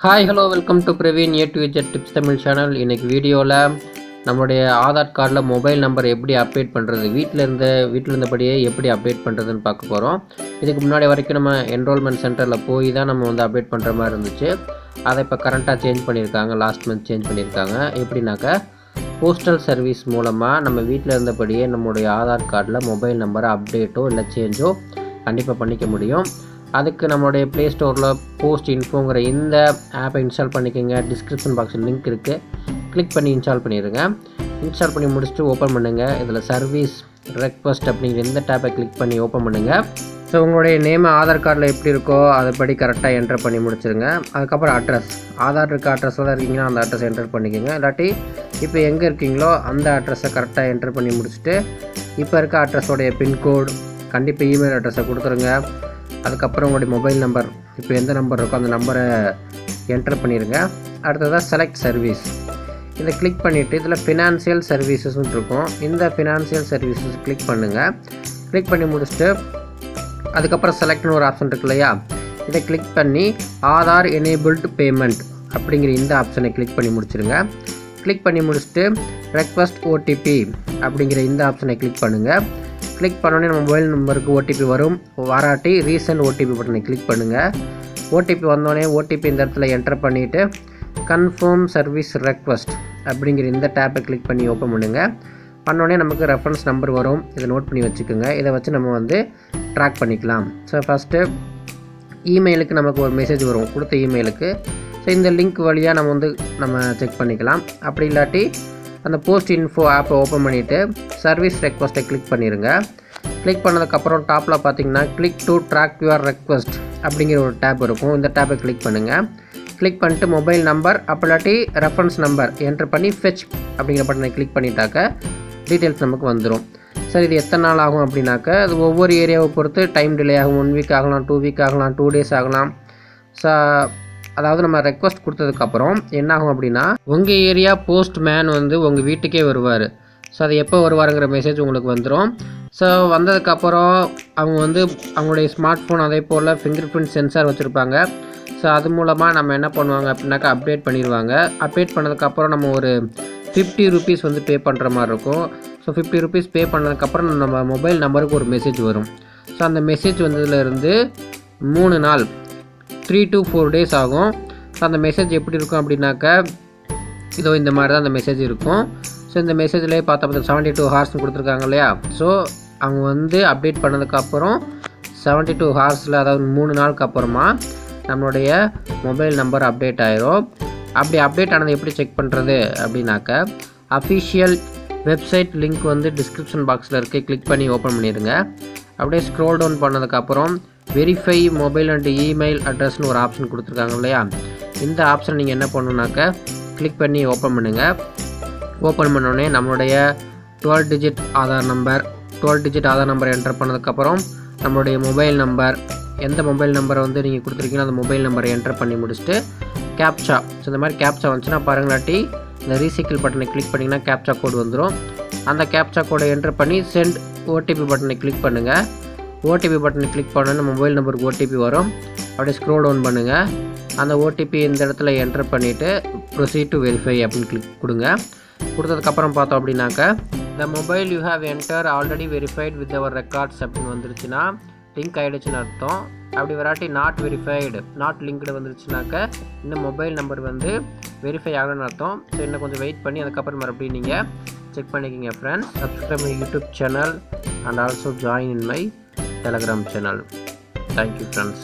Hi hello welcome to Praveen A to Z tips Tamil channel. இன்றைக்கி வீடியோவில் நம்மளுடைய ஆதார் கார்டில் மொபைல் நம்பர் எப்படி அப்டேட் பண்ணுறது, வீட்டில் இருந்தபடியே எப்படி அப்டேட் பண்ணுறதுன்னு பார்க்க போகிறோம். இதுக்கு முன்னாடி வரைக்கும் நம்ம என்ரோல்மெண்ட் சென்டரில் போய் தான் நம்ம அப்டேட் பண்ணுற மாதிரி இருந்துச்சு. அதை இப்போ கரண்ட்டாக சேஞ்ச் பண்ணியிருக்காங்க, லாஸ்ட் மந்த் சேஞ்ச் பண்ணியிருக்காங்க. எப்படின்னாக்கா போஸ்டல் சர்வீஸ் மூலமாக நம்ம வீட்டில் இருந்தபடியே நம்மளுடைய ஆதார் கார்டில் மொபைல் நம்பரை அப்டேட்டோ இல்லை சேஞ்சோ கண்டிப்பாக பண்ணிக்க முடியும். அதுக்கு நம்மளுடைய ப்ளே ஸ்டோரில் போஸ்ட் இன்ஃபோங்கிற இந்த ஆப்பை இன்ஸ்டால் பண்ணிக்கோங்க. டிஸ்கிரிப்ஷன் பாக்ஸில் லிங்க் இருக்குது, கிளிக் பண்ணி இன்ஸ்டால் பண்ணிடுங்க. இன்ஸ்டால் பண்ணி முடிச்சுட்டு ஓப்பன் பண்ணுங்கள். இதில் சர்வீஸ் ரெக்வஸ்ட் அப்படிங்கிற இந்த டேப்பை கிளிக் பண்ணி ஓப்பன் பண்ணுங்கள். ஸோ உங்களுடைய நேம் ஆதார் கார்டில் எப்படி இருக்கோ அதைப்படி கரெக்டாக என்டர் பண்ணி முடிச்சுருங்க. அதுக்கப்புறம் ஆதார் இருக்க அட்ரஸில் தான் இருக்கீங்கன்னா அந்த அட்ரஸ் என்டர் பண்ணிக்கோங்க. இல்லாட்டி இப்போ எங்கே இருக்கீங்களோ அந்த அட்ரஸை கரெக்டாக என்டர் பண்ணி முடிச்சுட்டு இப்போ இருக்க அட்ரஸோடைய பின்கோடு கண்டிப்பாக இமெயில் அட்ரஸை கொடுத்துருங்க. அதுக்கப்புறம் உங்களுடைய மொபைல் நம்பர் இப்போ எந்த நம்பர் இருக்கோ அந்த நம்பரை என்டர் பண்ணிடுங்க. அடுத்ததாக செலக்ட் சர்வீஸ் இதை கிளிக் பண்ணிவிட்டு இதில் ஃபினான்ஷியல் சர்வீசஸ்ன்னு இருக்கும். இந்த ஃபினான்ஷியல் சர்வீசஸ் கிளிக் பண்ணுங்கள். கிளிக் பண்ணி முடிச்சுட்டு அதுக்கப்புறம் செலக்ட்னு ஒரு ஆப்ஷன் இருக்கு இல்லையா, இதை கிளிக் பண்ணி ஆதார் எனேபிள்டு பேமெண்ட் அப்படிங்கிற இந்த ஆப்ஷனை கிளிக் பண்ணி முடிச்சுருங்க. கிளிக் பண்ணி முடிச்சுட்டு ரெக்வஸ்ட் ஓடிபி அப்படிங்கிற இந்த ஆப்ஷனை கிளிக் பண்ணுங்கள். கிளிக் பண்ணோடனே நம்ம மொபைல் நம்பருக்கு ஓடிபி வரும். வராட்டி ரீசெண்ட் ஓடிபி பட்டனை கிளிக் பண்ணுங்கள். ஓடிபி வந்தோடனே ஓடிபி இந்த இடத்துல என்டர் பண்ணிவிட்டு கன்ஃபார்ம் சர்வீஸ் ரெக்வஸ்ட் அப்படிங்கிற இந்த டேப்பை கிளிக் பண்ணி ஓப்பன் பண்ணுங்கள். பண்ணோடனே நமக்கு ரெஃபரன்ஸ் நம்பர் வரும். இதை நோட் பண்ணி வச்சுக்கோங்க. இதை வச்சு நம்ம ட்ராக் பண்ணிக்கலாம். ஸோ ஃபஸ்ட்டு இமெயிலுக்கு நமக்கு ஒரு மெசேஜ் வரும், கொடுத்த இமெயிலுக்கு. ஸோ இந்த லிங்க் வழியாக நம்ம செக் பண்ணிக்கலாம். அப்படி இல்லாட்டி அந்த போஸ்ட் இன்ஃபோ ஆப்பை ஓப்பன் பண்ணிவிட்டு சர்வீஸ் ரெக்வஸ்ட்டை கிளிக் பண்ணிடுங்க. கிளிக் பண்ணதுக்கப்புறம் டாப்பில் பார்த்தீங்கன்னா click to track your request அப்படிங்கிற ஒரு டேப் இருக்கும். இந்த டேப்பை கிளிக் பண்ணுங்கள். கிளிக் பண்ணிட்டு மொபைல் நம்பர் அப்படி இல்லாட்டி ரெஃபரன்ஸ் நம்பர் என்ட்ரு பண்ணி ஃபெச் அப்படிங்கிற பட்டனை கிளிக் பண்ணிட்டாக்க டீட்டெயில்ஸ் நமக்கு வந்துடும். சரி, இது எத்தனை நாள் ஆகும் அப்படின்னாக்க அது ஒவ்வொரு ஏரியாவை பொறுத்து டைம் டிலே ஆகும். 1 வீக் ஆகலாம், 2 வீக் ஆகலாம், 2 டேஸ் ஆகலாம். அதாவது நம்ம ரெக்வஸ்ட் கொடுத்ததுக்கப்புறம் என்ன ஆகும் அப்படின்னா உங்கள் ஏரியா போஸ்ட் மேன் உங்கள் வீட்டுக்கே வருவார். ஸோ அது எப்போ வருவாருங்கிற மெசேஜ் உங்களுக்கு வந்துடும். ஸோ வந்ததுக்கப்புறம் அவங்க அவங்களுடைய ஸ்மார்ட் ஃபோன் அதே போல் ஃபிங்கர் பிரிண்ட் சென்சார் வச்சுருப்பாங்க. ஸோ அது மூலமாக நம்ம என்ன பண்ணுவாங்க அப்படின்னாக்கா அப்டேட் பண்ணிடுவாங்க. அப்டேட் பண்ணதுக்கப்புறம் நம்ம ஒரு 50 ரூபீஸ் பே பண்ணுற மாதிரி இருக்கும். ஸோ 50 ரூபீஸ் பே பண்ணதுக்கப்புறம் நம்ம மொபைல் நம்பருக்கு ஒரு மெசேஜ் வரும். ஸோ அந்த மெசேஜ் வந்ததுலேருந்து 3 நாள் 3 to 4 டேஸ் ஆகும். ஸோ அந்த மெசேஜ் எப்படி இருக்கும் அப்படின்னாக்கா இதோ இந்த மாதிரி தான் அந்த மெசேஜ் இருக்கும். ஸோ இந்த மெசேஜ்லேயே பார்த்தா 72 ஹார்ஸ்னு கொடுத்துருக்காங்க இல்லையா. ஸோ அவங்க அப்டேட் பண்ணதுக்கப்புறம் 72 ஹார்ஸில், அதாவது 3 நாளுக்கு அப்புறமா நம்மளுடைய மொபைல் நம்பர் அப்டேட் ஆயிரும். அப்படி அப்டேட் ஆனது எப்படி செக் பண்ணுறது அப்படின்னாக்கா அஃபிஷியல் வெப்சைட் லிங்க் டிஸ்கிரிப்ஷன் பாக்ஸில் இருக்குது, கிளிக் பண்ணி ஓப்பன் பண்ணிடுங்க. அப்படியே ஸ்க்ரோல் டவுன் பண்ணதுக்கப்புறம் வெரிஃபை மொபைல் அண்ட் இமெயில் அட்ரஸ்னு ஒரு ஆப்ஷன் கொடுத்துருக்காங்க இல்லையா. இந்த ஆப்ஷன் நீங்கள் என்ன பண்ணணுன்னாக்கா கிளிக் பண்ணி ஓப்பன் பண்ணுங்கள். ஓப்பன் பண்ணோடனே நம்மளுடைய 12 டிஜிட் ஆதார் நம்பர் என்டர் பண்ணதுக்கப்புறம் நம்மளுடைய மொபைல் நம்பர், எந்த மொபைல் நம்பரை நீங்கள் கொடுத்துருக்கீங்களோ அந்த மொபைல் நம்பரை என்டர் பண்ணி முடிச்சுட்டு கேப்சா. ஸோ இந்த மாதிரி கேப்சா வந்துச்சுன்னா பாருங்களாட்டி இந்த ரீசைக்கிள் பட்டனை கிளிக் பண்ணிங்கன்னா கேப்சா கோடு வந்துடும். அந்த கேப்சா கோடை என்டர் பண்ணி சென்ட் ஓடிபி பட்டனை கிளிக் பண்ணுங்கள். ஓடிபி பட்டனை கிளிக் பண்ணோன்னு மொபைல் நம்பருக்கு ஓடிபி வரும். அப்படியே ஸ்க்ரோல் டவுன் பண்ணுங்கள். அந்த ஓடிபி இந்த இடத்துல என்டர் பண்ணிவிட்டு ப்ரொசீட் டு வெரிஃபை அப்படின்னு கிளிக் கொடுங்க. கொடுத்ததுக்கப்புறம் பார்த்தோம் அப்படின்னாக்கா the mobile you have enter already verified with our records அப்படின்னு வந்துருச்சுன்னா லிங்க் ஆகிடுச்சுன்னு அர்த்தம். அப்படி வராட்டி நாட் வெரிஃபைடு, நாட் லிங்க்டு வந்துருச்சுனாக்கா இந்த மொபைல் நம்பர் வெரிஃபை ஆகணும்னு அர்த்தம். ஸோ இன்னும் கொஞ்சம் வெயிட் பண்ணி அதுக்கப்புறம் மறுபடியும் நீங்கள் செக் பண்ணிக்கிங்க friends. Subscribe my YouTube channel and also join in my Telegram channel. Thank you friends.